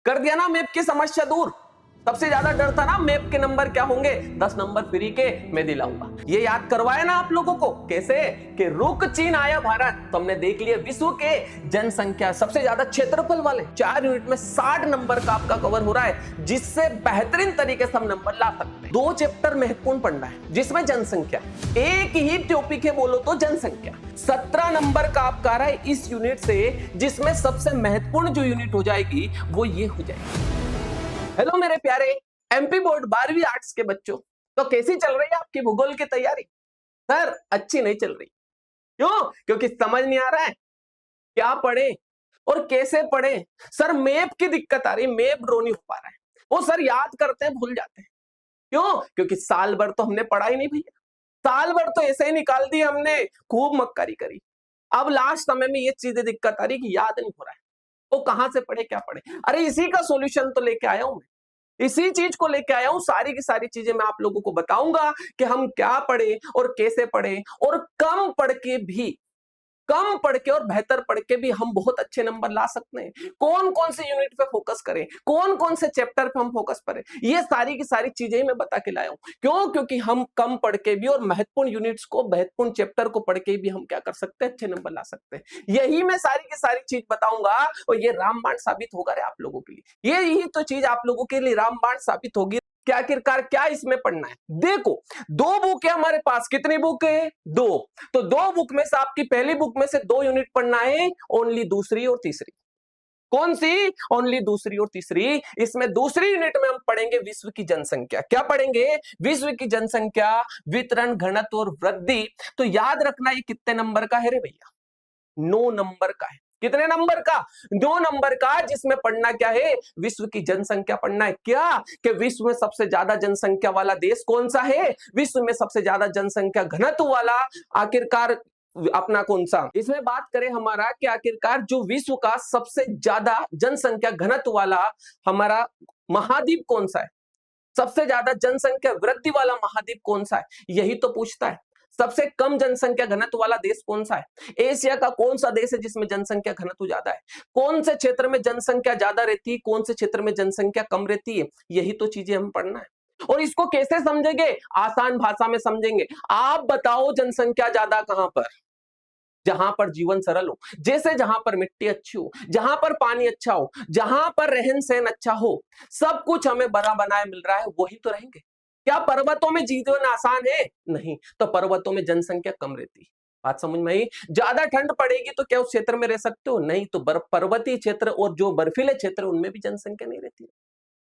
कर दिया ना मैप की समस्या दूर। सबसे ज्यादा डर था ना मैप के नंबर क्या होंगे, 10 नंबर फ्री के मैं दिलाऊंगा। ये याद करवाया ना आप लोगों को कैसे कि रुक चीन आया भारत। तो हमने देख लिया विश्व के जनसंख्या सबसे ज्यादा क्षेत्रफल वाले 4 यूनिट में 60 नंबर का आपका कवर हो रहा है, जिससे बेहतरीन तरीके से हम नंबर ला सकते हैं। 2 चैप्टर महत्वपूर्ण पढ़ना है जिसमें जनसंख्या, एक ही टॉपिक है बोलो तो जनसंख्या। 17 नंबर का आपका आ रहा है इस यूनिट से, जिसमें सबसे महत्वपूर्ण जो यूनिट हो जाएगी वो ये हो जाएगी। हेलो मेरे प्यारे एमपी बोर्ड 12वीं आर्ट्स के बच्चों, तो कैसी चल रही है आपकी भूगोल की तैयारी? सर अच्छी नहीं चल रही। क्यों? क्योंकि समझ नहीं आ रहा है क्या पढ़े और कैसे पढ़े। सर मैप की दिक्कत आ रही, मैप ड्रॉ नहीं हो पा रहा है। वो सर याद करते हैं भूल जाते हैं। क्यों? क्योंकि साल भर तो हमने पढ़ा ही नहीं भैया, साल भर तो ऐसे ही निकाल दी हमने, खूब मक्कारी करी। अब लास्ट समय में ये चीजें दिक्कत आ रही कि याद नहीं हो रहा है, वो कहां से पढ़े क्या पढ़े। अरे इसी का सॉल्यूशन तो लेके आया हूं मैं, इसी चीज को लेके आया हूं। सारी की सारी चीजें मैं आप लोगों को बताऊंगा कि हम क्या पढ़े और कैसे पढ़े, और कम पढ़ के और बेहतर पढ़ के भी हम बहुत अच्छे नंबर ला सकते हैं। कौन कौन से यूनिट पे फोकस करें, कौन कौन से चैप्टर पे हम फोकस करें, ये सारी की सारी चीजें मैं बता के लाया हूं। क्यों? क्योंकि हम कम पढ़ के भी और महत्वपूर्ण यूनिट्स को, महत्वपूर्ण चैप्टर को पढ़ के भी हम क्या कर सकते हैं, अच्छे नंबर ला सकते हैं। यही मैं सारी की सारी चीज बताऊंगा और ये रामबाण साबित होगा रे आप लोगों के लिए। यही तो चीज आप लोगों के लिए रामबाण साबित होगी कि आखिरकार क्या इसमें पढ़ना है। देखो 2 बुक है हमारे पास, कितनी बुक है? 2। तो 2 बुक में से आपकी पहली बुक में से 2 यूनिट पढ़ना है, ओनली दूसरी और तीसरी। कौन सी? ओनली दूसरी और तीसरी। इसमें दूसरी यूनिट में हम पढ़ेंगे विश्व की जनसंख्या। क्या पढ़ेंगे? विश्व की जनसंख्या, वितरण, घनत्व और वृद्धि। तो याद रखना ये कितने नंबर का है रे भैया? 9 नंबर का है। कितने नंबर का? 2 नंबर का, जिसमें पढ़ना क्या है? विश्व की जनसंख्या पढ़ना है। क्या कि विश्व में सबसे ज्यादा जनसंख्या वाला देश कौन सा है, विश्व में सबसे ज्यादा जनसंख्या घनत्व वाला आखिरकार अपना कौन सा। इसमें बात करें हमारा कि आखिरकार जो विश्व का सबसे ज्यादा जनसंख्या घनत्व वाला हमारा महाद्वीप कौन सा है, सबसे ज्यादा जनसंख्या वृद्धि वाला महाद्वीप कौन सा है, यही तो पूछता है। सबसे कम जनसंख्या घनत्व वाला देश कौन सा है, एशिया का कौन सा देश है जिसमें जनसंख्या घनत्व ज्यादा है, कौन से क्षेत्र में जनसंख्या ज्यादा रहती है, कौन से क्षेत्र में जनसंख्या कम रहती है, यही तो चीजें हम पढ़ना है। और इसको कैसे समझेंगे? आसान भाषा में समझेंगे। आप बताओ जनसंख्या ज्यादा कहां पर? जहां पर जीवन सरल हो, जैसे जहां पर मिट्टी अच्छी हो, जहां पर पानी अच्छा हो, जहां पर रहन सहन अच्छा हो, सब कुछ हमें बना बनाए मिल रहा है, वही तो रहेंगे। क्या पर्वतों में जीवन आसान है? नहीं। तो पर्वतों में जनसंख्या कम रहती है। बात समझ में आई? ज्यादा ठंड पड़ेगी तो क्या उस क्षेत्र में रह सकते हो? नहीं। तो पर्वतीय क्षेत्र और जो बर्फीले क्षेत्र उनमें भी जनसंख्या नहीं रहती।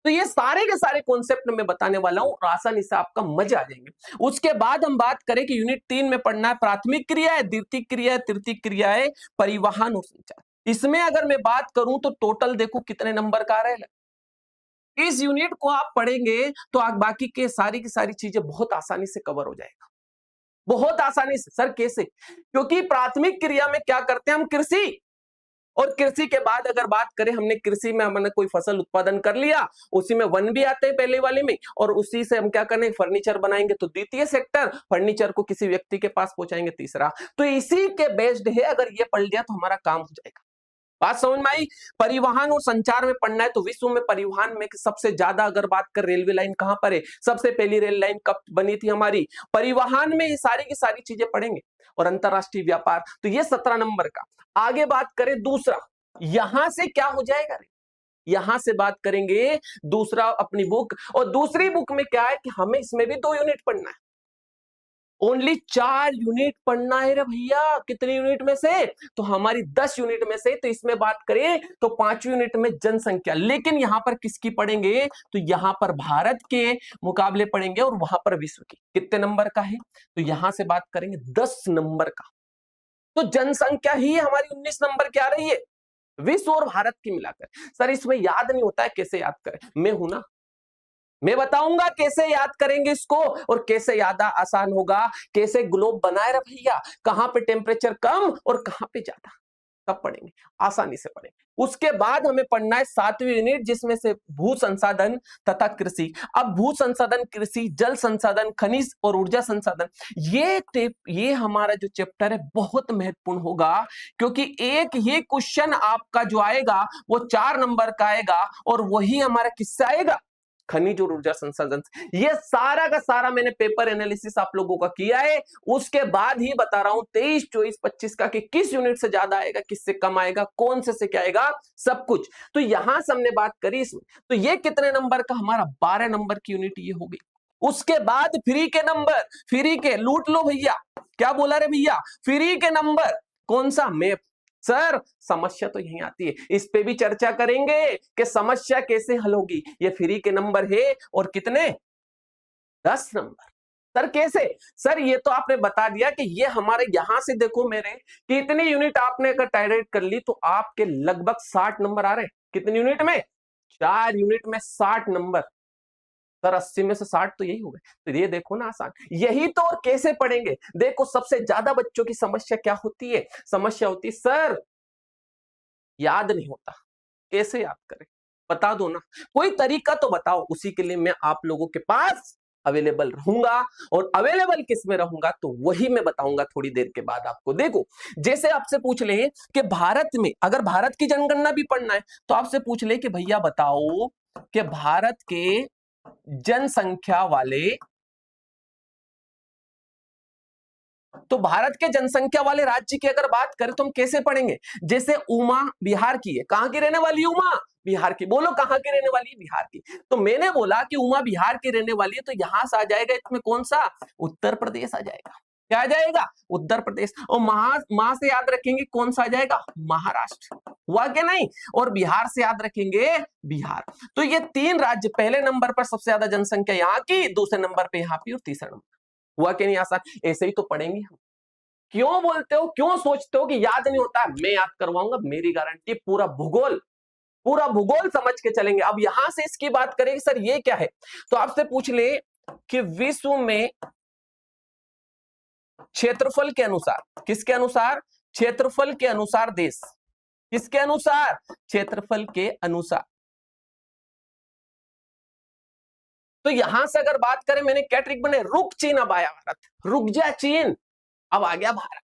तो ये सारे के सारे कॉन्सेप्ट मैं बताने वाला हूं और आसानी से आपका मजा आ जाएंगे। उसके बाद हम बात करें कि यूनिट 3 में पढ़ना है प्राथमिक क्रिया है, द्वितीयक क्रिया है, तृतीयक क्रिया है, परिवहन और संचार। इसमें अगर मैं बात करूं तो टोटल देखो कितने नंबर का आ रहा है। इस यूनिट को आप पढ़ेंगे तो आप बाकी के सारी की सारी चीजें बहुत आसानी से कवर हो जाएगा, बहुत आसानी से। सर कैसे? क्योंकि प्राथमिक क्रिया में क्या करते हैं हम? कृषि। और कृषि के बाद अगर बात करें, हमने कृषि में हमने कोई फसल उत्पादन कर लिया, उसी में वन भी आते हैं पहले वाले में, और उसी से हम क्या करें? फर्नीचर बनाएंगे तो द्वितीय सेक्टर, फर्नीचर को किसी व्यक्ति के पास पहुंचाएंगे तीसरा। तो इसी के बेस्ड है, अगर ये पढ़ लिया तो हमारा काम हो जाएगा। बात समझ में आई? परिवहन और संचार में पढ़ना है तो विश्व में परिवहन में सबसे ज्यादा अगर बात कर, रेलवे लाइन कहां पर है, सबसे पहली रेल लाइन कब बनी थी हमारी? परिवहन में ये सारी की सारी चीजें पढ़ेंगे। और अंतरराष्ट्रीय व्यापार, तो ये 17 नंबर का। आगे बात करें दूसरा, यहां से क्या हो जाएगा रे? यहां से बात करेंगे दूसरा अपनी बुक, और दूसरी बुक में क्या है कि हमें इसमें भी 2 यूनिट पढ़ना है। ओनली 4 यूनिट पढ़ना है रे भैया। कितनी यूनिट में से? तो हमारी 10 यूनिट में से। तो इसमें बात करें तो 5 यूनिट में जनसंख्या, लेकिन यहां पर किसकी पढ़ेंगे? तो यहां पर भारत के मुकाबले पढ़ेंगे और वहां पर विश्व की। कितने नंबर का है? तो यहां से बात करेंगे 10 नंबर का। तो जनसंख्या ही हमारी 19 नंबर की आ रही है, विश्व और भारत की मिलाकर। सर इसमें याद नहीं होता है, कैसे याद करें? मैं हूं ना, मैं बताऊंगा कैसे याद करेंगे इसको और कैसे याद आसान होगा, कैसे ग्लोब बनाए रहे भैया, कहां पे टेम्परेचर कम और कहां पे ज्यादा। तब पढ़ेंगे, आसानी से पढ़ेंगे। उसके बाद हमें पढ़ना है 7वीं यूनिट, जिसमें से भू संसाधन तथा कृषि। अब भू संसाधन, कृषि, जल संसाधन, खनिज और ऊर्जा संसाधन, ये हमारा जो चैप्टर है बहुत महत्वपूर्ण होगा, क्योंकि एक ही क्वेश्चन आपका जो आएगा वो 4 नंबर का आएगा, और वही हमारा किससे आएगा, खनिज और ऊर्जा संसाधन। ये सारा का सारा मैंने पेपर एनालिसिस आप लोगों का किया है, उसके बाद ही बता रहा हूं 23, 24, 25 का कि किस यूनिट से ज्यादा आएगा, किससे कम आएगा, कौन से क्या आएगा, सब कुछ। तो यहां से हमने बात करी इसमें, तो ये कितने नंबर का, हमारा 12 नंबर की यूनिट ये होगी। उसके बाद फ्री के नंबर, फ्री के लूट लो भैया, क्या बोला रे भैया, फ्री के नंबर, कौन सा, मैप। सर समस्या तो यही आती है, इस पे भी चर्चा करेंगे कि समस्या कैसे हल होगी। ये फ्री के नंबर है, और कितने, 10 नंबर। सर कैसे, सर ये तो आपने बता दिया कि ये हमारे यहां से देखो मेरे कि इतनी यूनिट आपने अगर टाइरेट कर ली तो आपके लगभग 60 नंबर आ रहे हैं। कितनी यूनिट में, 4 यूनिट में 60 नंबर। सर 80 में से 60 तो यही हो गए। तो ये देखो ना आसान, यही तो। और कैसे पढ़ेंगे, देखो सबसे ज्यादा बच्चों की समस्या क्या होती है, समस्या होती है सर याद नहीं होता, कैसे याद करें, बता दो ना, कोई तरीका तो बताओ। उसी के लिए मैं आप लोगों के पास अवेलेबल रहूंगा, और अवेलेबल किस में रहूंगा तो वही मैं बताऊंगा थोड़ी देर के बाद आपको। देखो जैसे आपसे पूछ ले कि भारत में, अगर भारत की जनगणना भी पढ़ना है तो आपसे पूछ ले कि भैया बताओ कि भारत के जनसंख्या वाले, तो भारत के जनसंख्या वाले राज्य की अगर बात करें तो हम कैसे पढ़ेंगे। जैसे उमा बिहार की है, कहां की रहने वाली उमा, बिहार की। बोलो कहां की रहने वाली है, बिहार की। तो मैंने बोला कि उमा बिहार की रहने वाली है, तो यहां से आ जाएगा इसमें कौन सा, उत्तर प्रदेश आ जाएगा। क्या आ जाएगा, उत्तर प्रदेश। और मां से याद रखेंगे कौन सा आ जाएगा, महाराष्ट्र। हुआ क्या नहीं, और बिहार से याद रखेंगे बिहार। तो ये 3 राज्य, पहले नंबर पर सबसे ज्यादा जनसंख्या यहाँ की, दूसरे नंबर पे यहाँ की, और तीसरा नंबर। हुआ कि नहीं आसान, ऐसे ही तो पढ़ेंगे हम। क्यों बोलते हो, क्यों सोचते हो कि याद नहीं होता, मैं याद करवाऊंगा, मेरी गारंटी। पूरा भूगोल, पूरा भूगोल समझ के चलेंगे। अब यहां से इसकी बात करेंगे, सर ये क्या है, तो आपसे पूछ ले कि विश्व में क्षेत्रफल के अनुसार, किसके अनुसार, क्षेत्रफल के अनुसार देश, किसके अनुसार, क्षेत्रफल के अनुसार। तो यहां से अगर बात करें, मैंने क्या ट्रिक बने, रुक चीन अब आया भारत, रुक जा चीन अब आ गया भारत,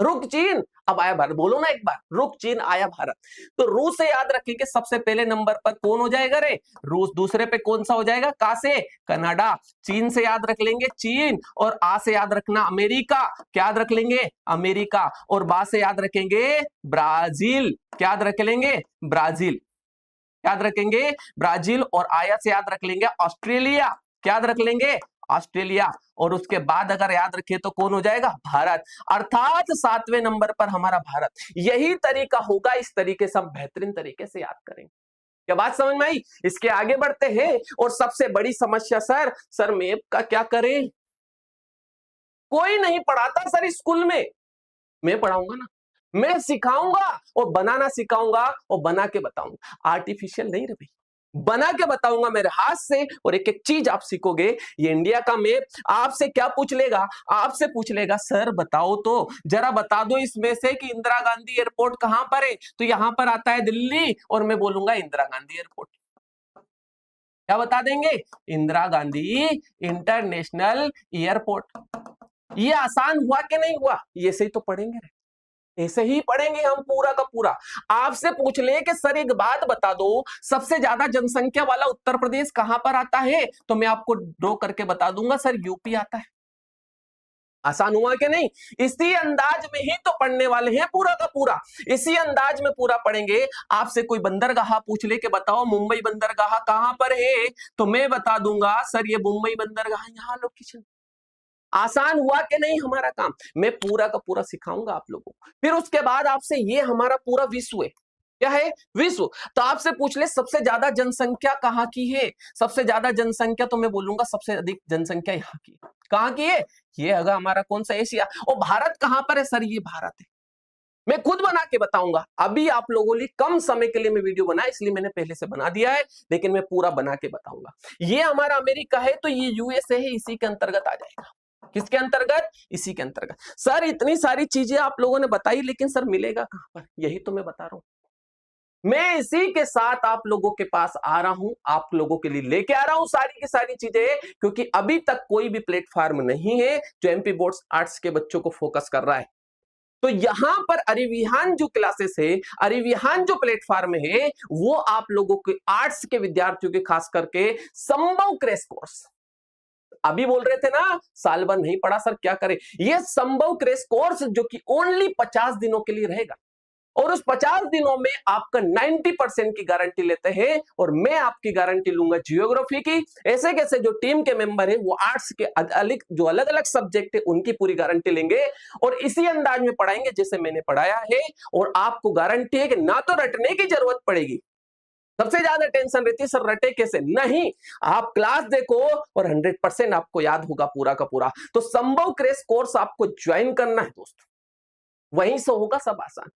रुक चीन अब आया भारत। बोलो ना एक बार, रुक चीन आया भारत। तो रूस से याद रखेंगे, सबसे पहले नंबर पर कौन हो जाएगा रे, रूस। दूसरे पे कौन सा हो जाएगा, का से, कनाडा। चीन से याद रख लेंगे चीन, और आ से याद रखना अमेरिका, क्या याद रख लेंगे, अमेरिका। और बा से याद रखेंगे ब्राजील, क्या याद रख लेंगे, ब्राजील, याद रखेंगे ब्राजील। और आया से याद रख लेंगे ऑस्ट्रेलिया, क्या याद रख लेंगे, ऑस्ट्रेलिया। और उसके बाद अगर याद रखे तो कौन हो जाएगा, भारत। अर्थात 7वें नंबर पर हमारा भारत। यही तरीका होगा, इस तरीके से हम बेहतरीन तरीके से याद करेंगे। क्या बात समझ में आई, इसके आगे बढ़ते हैं। और सबसे बड़ी समस्या, सर मैप का क्या करें, कोई नहीं पढ़ाता सर स्कूल में, मैं पढ़ाऊंगा ना, मैं सिखाऊंगा और बनाना सिखाऊंगा और बना के बताऊंगा। आर्टिफिशियल नहीं रे भाई, बना के बताऊंगा मेरे हाथ से, और एक एक चीज आप सीखोगे। ये इंडिया का मैप आपसे क्या पूछ लेगा, आपसे पूछ लेगा सर बताओ तो, जरा बता दो इसमें से कि इंदिरा गांधी एयरपोर्ट कहां पर है, तो यहां पर आता है दिल्ली, और मैं बोलूंगा इंदिरा गांधी एयरपोर्ट। क्या बता देंगे, इंदिरा गांधी इंटरनेशनल एयरपोर्ट। ये आसान हुआ कि नहीं हुआ, ये से ही तो पढ़ेंगे, ऐसे ही पढ़ेंगे हम पूरा का पूरा। आपसे पूछ ले कि सर एक बात बता दो, सबसे ज्यादा जनसंख्या वाला उत्तर प्रदेश कहां पर आता है, तो मैं आपको ड्रॉ करके बता दूंगा सर यूपी आता है। आसान हुआ कि नहीं, इसी अंदाज में ही तो पढ़ने वाले हैं पूरा का पूरा, इसी अंदाज में पूरा पढ़ेंगे। आपसे कोई बंदरगाह पूछ ले कि बताओ मुंबई बंदरगाह कहां पर है, तो मैं बता दूंगा सर ये मुंबई बंदरगाह यहाँ लोकेशन। आसान हुआ कि नहीं हमारा काम, मैं पूरा का पूरा सिखाऊंगा आप लोगों को। फिर उसके बाद आपसे, ये हमारा पूरा विश्व है, क्या है, विश्व। तो आपसे पूछ ले सबसे ज्यादा जनसंख्या कहाँ की है, सबसे ज्यादा जनसंख्या तो मैं बोलूंगा सबसे अधिक जनसंख्या यहाँ की, कहाँ की है, ये अगर हमारा कौन सा एशिया। और भारत कहां पर है, सर ये भारत है। मैं खुद बना के बताऊंगा, अभी आप लोगों लिए कम समय के लिए मैं वीडियो बना, इसलिए मैंने पहले से बना दिया है, लेकिन मैं पूरा बना के बताऊंगा। ये हमारा अमेरिका है, तो ये यूएसए है, इसी के अंतर्गत आ जाएगा। किसके अंतर्गत? इसी के अंतर्गत। सर इतनी सारी चीजें आप लोगों ने बताई, लेकिन सर मिलेगा कहां पर? यही तो मैं बता रहा हूं। मैं इसी के साथ आप लोगों के पास आ रहा हूं, आप लोगों के लिए लेके आ रहा हूं सारी की सारी चीजें, क्योंकि अभी तक कोई भी प्लेटफॉर्म नहीं है जो एमपी बोर्ड्स आर्ट्स के बच्चों को फोकस कर रहा है। तो यहां पर अरिविहान जो क्लासेस है, अरिविहान जो प्लेटफॉर्म है, वो आप लोगों के आर्ट्स के विद्यार्थियों के खास करके संभव क्रैश कोर्स, अभी बोल रहे थे ना साल भर नहीं पढ़ा सर क्या करें, ये संभव क्रैश कोर्स जो कि ओनली 50 दिनों के लिए रहेगा, और उस 50 दिनों में आपका 90% की गारंटी लेते हैं, और मैं आपकी गारंटी लूंगा जियोग्राफी की। ऐसे कैसे जो टीम के मेंबर है वो आर्ट्स के जो अलग अलग सब्जेक्ट है उनकी पूरी गारंटी लेंगे, और इसी अंदाज में पढ़ाएंगे जैसे मैंने पढ़ाया है, और आपको गारंटी है कि ना तो रटने की जरूरत पड़ेगी। सबसे ज्यादा टेंशन रहती है सर रटे कैसे, नहीं, आप क्लास देखो और 100% आपको याद होगा पूरा का पूरा। तो संभव क्रैश कोर्स आपको ज्वाइन करना है दोस्तों, वहीं से होगा सब आसान।